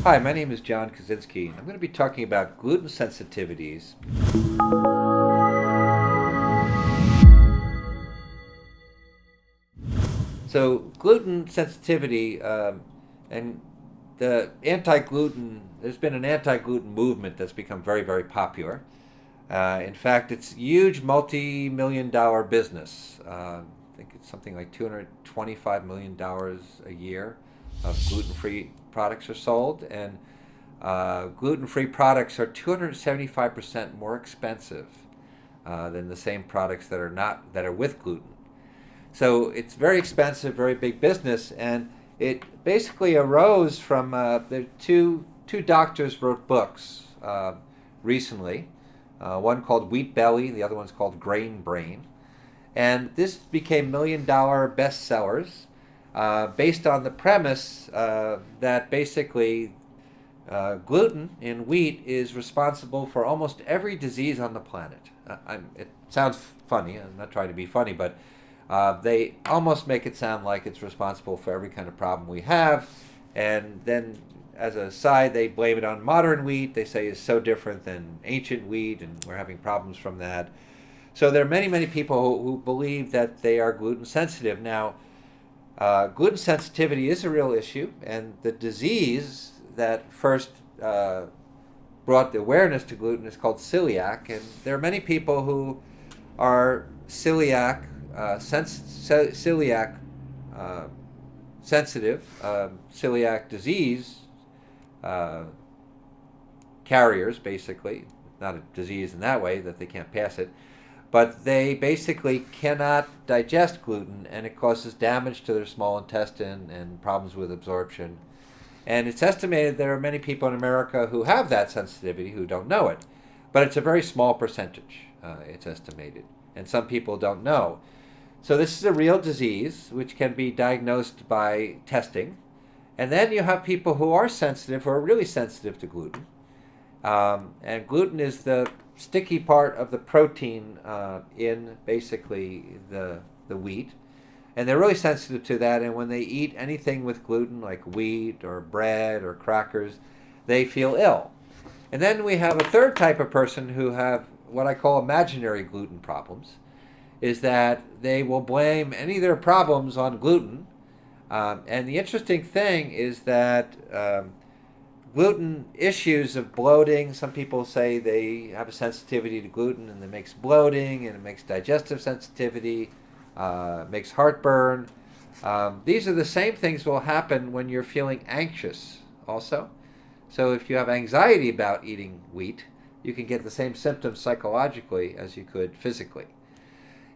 Hi, my name is John Kozinski. I'm going to be talking about gluten sensitivities. So, gluten sensitivity and the anti-gluten, there's been an anti-gluten movement that's become very, very popular. In fact, it's a huge multi-million dollar business. I think it's something like $225 million a year of gluten-free products are sold, and gluten-free products are 275% more expensive than the same products that are with gluten. So it's very expensive, very big business, and it basically arose from the two doctors wrote books recently. One called Wheat Belly, the other one's called Grain Brain, and this became million-dollar bestsellers based on the premise that basically gluten in wheat is responsible for almost every disease on the planet. It sounds funny. I'm not trying to be funny, but they almost make it sound like it's responsible for every kind of problem we have. And then, as a side, they blame it on modern wheat. They say it's so different than ancient wheat, and we're having problems from that. So there are many, many people who believe that they are gluten sensitive. Now, gluten sensitivity is a real issue, and the disease that first brought the awareness to gluten is called celiac, and there are many people who are celiac sensitive, celiac disease carriers, basically. Not a disease in that way that they can't pass it, but they basically cannot digest gluten, and it causes damage to their small intestine and problems with absorption. And it's estimated there are many people in America who have that sensitivity who don't know it. But it's a very small percentage, it's estimated. And some people don't know. So this is a real disease which can be diagnosed by testing. And then you have people who are sensitive, who are really sensitive to gluten. And gluten is the sticky part of the protein in basically the wheat. And they're really sensitive to that, and when they eat anything with gluten, like wheat or bread or crackers, they feel ill. And then we have a third type of person who have what I call imaginary gluten problems, is that they will blame any of their problems on gluten. And the interesting thing is that gluten issues of bloating, some people say they have a sensitivity to gluten and it makes bloating and it makes digestive sensitivity, makes heartburn. These are the same things will happen when you're feeling anxious also. So if you have anxiety about eating wheat, you can get the same symptoms psychologically as you could physically.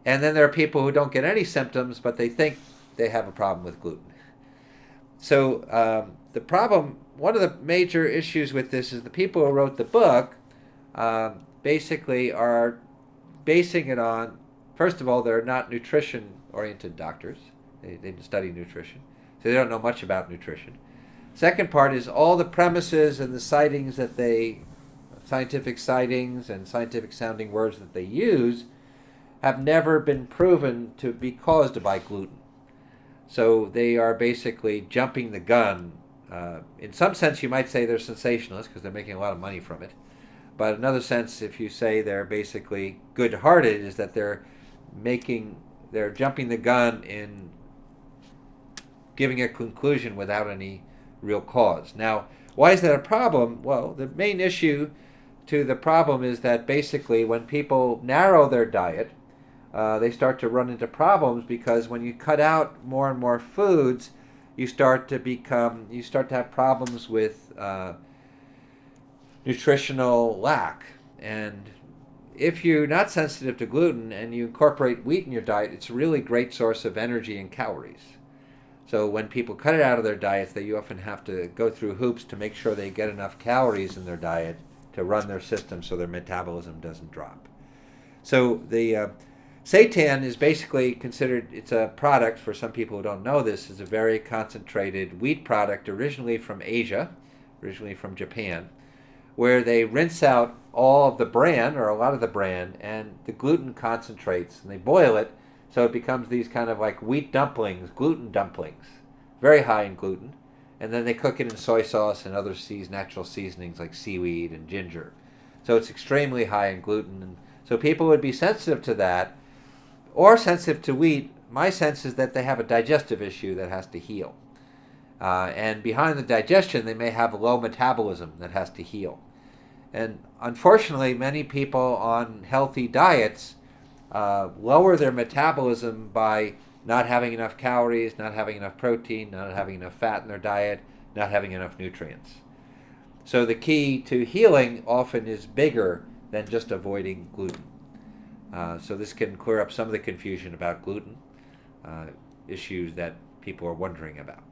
And then there are people who don't get any symptoms, but they think they have a problem with gluten. So the problem, one of the major issues with this is the people who wrote the book basically are basing it on, first of all, they're not nutrition-oriented doctors. They didn't study nutrition, so they don't know much about nutrition. Second part is all the premises and the sightings that scientific sightings and scientific sounding words that they use have never been proven to be caused by gluten. So they are basically jumping the gun. In some sense, you might say they're sensationalists because they're making a lot of money from it. But in another sense, if you say they're basically good-hearted, is that they're jumping the gun in giving a conclusion without any real cause. Now, why is that a problem? Well, the main issue to the problem is that basically when people narrow their diet, they start to run into problems because when you cut out more and more foods, you start to have problems with nutritional lack. And if you're not sensitive to gluten and you incorporate wheat in your diet, it's a really great source of energy and calories. So when people cut it out of their diets, they often have to go through hoops to make sure they get enough calories in their diet to run their system so their metabolism doesn't drop. So the seitan is basically considered, it's a product, for some people who don't know this, is a very concentrated wheat product originally from Asia, originally from Japan, where they rinse out all of the bran, or a lot of the bran, and the gluten concentrates, and they boil it, so it becomes these kind of like wheat dumplings, gluten dumplings, very high in gluten. and then they cook it in soy sauce and other natural seasonings like seaweed and ginger. So it's extremely high in gluten. And so people would be sensitive to that or sensitive to wheat. My sense is that they have a digestive issue that has to heal. And behind the digestion, they may have a low metabolism that has to heal. And unfortunately, many people on healthy diets lower their metabolism by not having enough calories, not having enough protein, not having enough fat in their diet, not having enough nutrients. So the key to healing often is bigger than just avoiding gluten. So this can clear up some of the confusion about gluten, issues that people are wondering about.